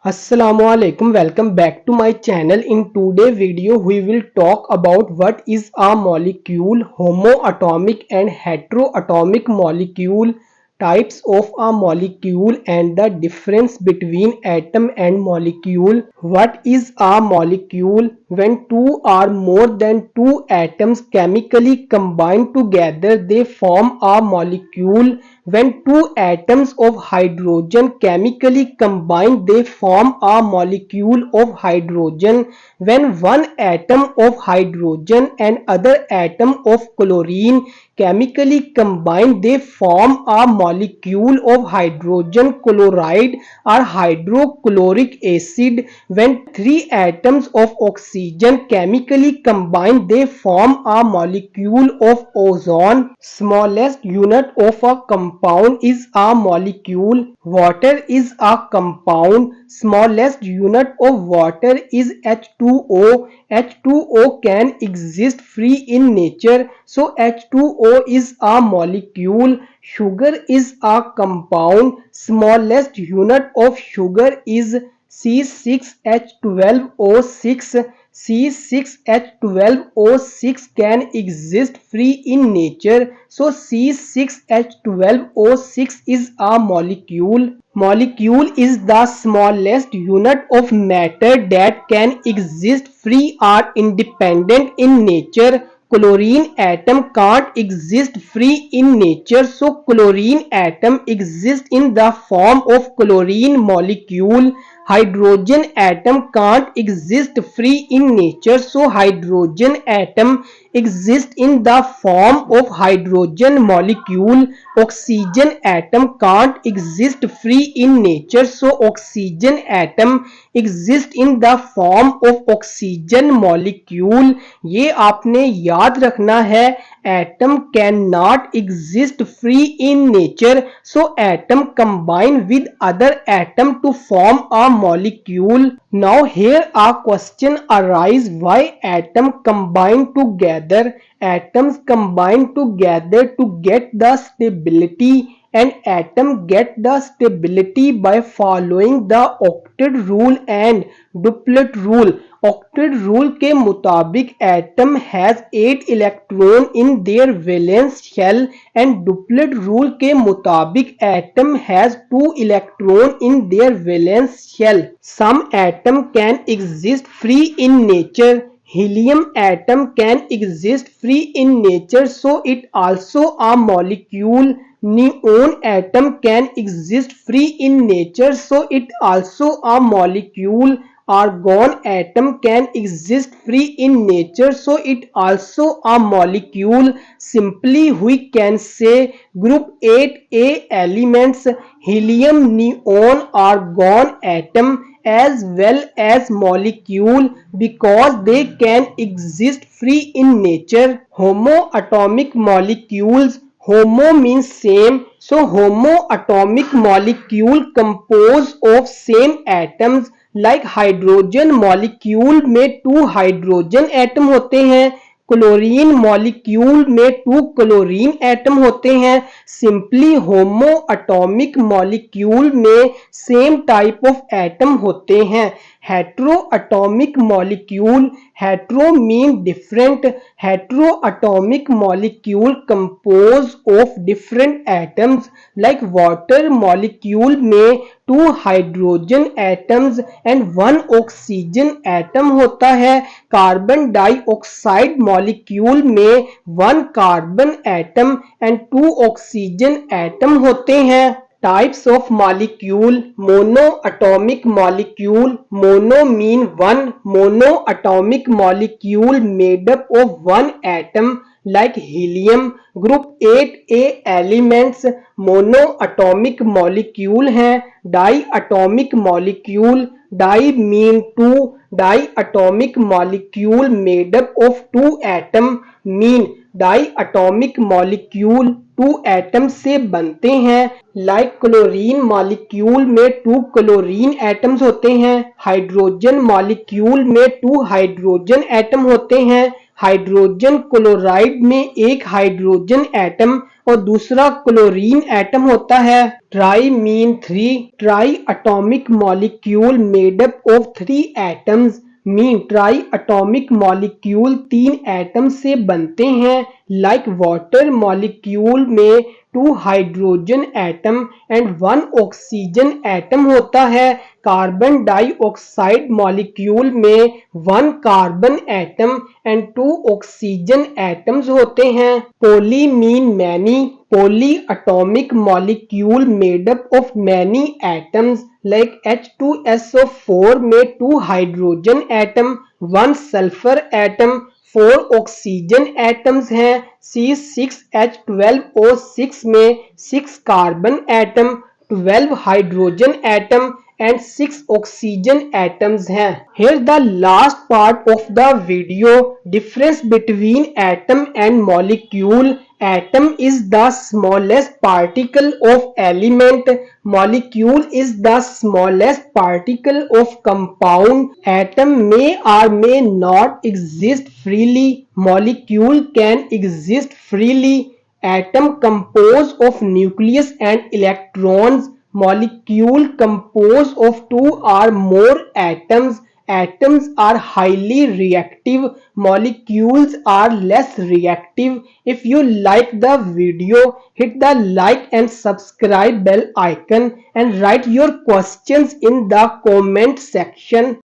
Assalamualaikum, welcome back to my channel. In today's video we will talk about what is a molecule, homoatomic and heteroatomic molecule, types of a molecule and the difference between atom and molecule. What is a molecule? When two or more than two atoms chemically combine together, they form a molecule. When two atoms of hydrogen chemically combine, they form a molecule of hydrogen. When one atom of hydrogen and other atom of chlorine chemically combine, they form a molecule of hydrogen chloride or hydrochloric acid. When three atoms of oxygen chemically combine, they form a molecule of ozone. Smallest unit of a compound is a molecule. Water is a compound. Smallest unit of water is H2O. H2O can exist free in nature, so H2O is a molecule. Sugar is a compound. Smallest unit of sugar is C6H12O6. C6H12O6 can exist free in nature, so C6H12O6 is a molecule. Molecule is the smallest unit of matter that can exist free or independent in nature. Chlorine atom can't exist free in nature, so chlorine atom exists in the form of chlorine molecule. Hydrogen atom can't exist free in nature, so hydrogen atom exists in the form of hydrogen molecule. Oxygen atom can't exist free in nature, so oxygen atom exists in the form of oxygen molecule. ये आपने याद रखना है. Atom cannot exist free in nature, so atom combine with other atom to form a molecule. Now here a question arise: why atom combine together? Atoms combine together to get the stability, and atom get the stability by following the octet rule and duplet rule. Octet rule के मुताबिक atom has 8 electron in their valence shell, and duplet rule के मुताबिक atom has 2 electron in their valence shell. Some atom can exist free in nature. Helium atom can exist free in nature, so it also a molecule. Neon atom can exist free in nature, so it also a molecule. Argon atom can exist free in nature, so it also a molecule. Simply we can say group 8A elements: helium, neon, argon atom as well as molecule, because they can exist free in nature. Homoatomic molecules. Homo means same, so homoatomic molecule composed of same atoms. Like hydrogen molecule में 2 hydrogen atom होते हैं. Chlorine molecule में 2 chlorine atom होते हैं. Simply होमो atomic molecule में same type of atom होते हैं. Hetero atomic molecule. Hetero mean different. Hetero atomic molecule compose of different atoms. Like water molecule में 2 hydrogen atoms and 1 oxygen atom होता है. Carbon dioxide molecule में 1 carbon atom and 2 oxygen atom होते हैं. Types of molecule. Monoatomic molecule. Mono mean one. Monoatomic molecule made up of one atom, like helium. Group 8A elements monoatomic molecule हैं. Diatomic molecule. Di mean two. Diatomic molecule made up of 2 atom mean diatomic molecule 2 atom से बनते हैं. Like chlorine molecule में 2 chlorine atoms होते हैं. Hydrogen molecule में 2 hydrogen atom होते हैं. हाइड्रोजन क्लोराइड में एक हाइड्रोजन एटम और दूसरा क्लोरीन एटम होता है। Tri mean three, tri atomic molecule made up of three atoms mean tri atomic molecule तीन एटम से बनते हैं। लाइक वाटर मॉलिक्यूल में two hydrogen atom and one oxygen atom होता है। कार्बन डाइऑक्साइड मॉलिक्यूल में one carbon atom and two oxygen atoms होते हैं। Poly mean many, poly atomic molecule made up of many atoms like H2SO4 में 2 hydrogen atom, 1 sulphur atom, 4 oxygen atoms हैं। C6H12O6 में 6 carbon atom, 12 hydrogen atom and 6 oxygen atoms हैं। Here the last part of the video, difference between atom and molecule. Atom is the smallest particle of element. Molecule is the smallest particle of compound. Atom may or may not exist freely. Molecule can exist freely. Atom composed of nucleus and electrons. Molecule composed of two or more atoms. Atoms are highly reactive. Molecules are less reactive. If you like the video, hit the like and subscribe bell icon and write your questions in the comment section.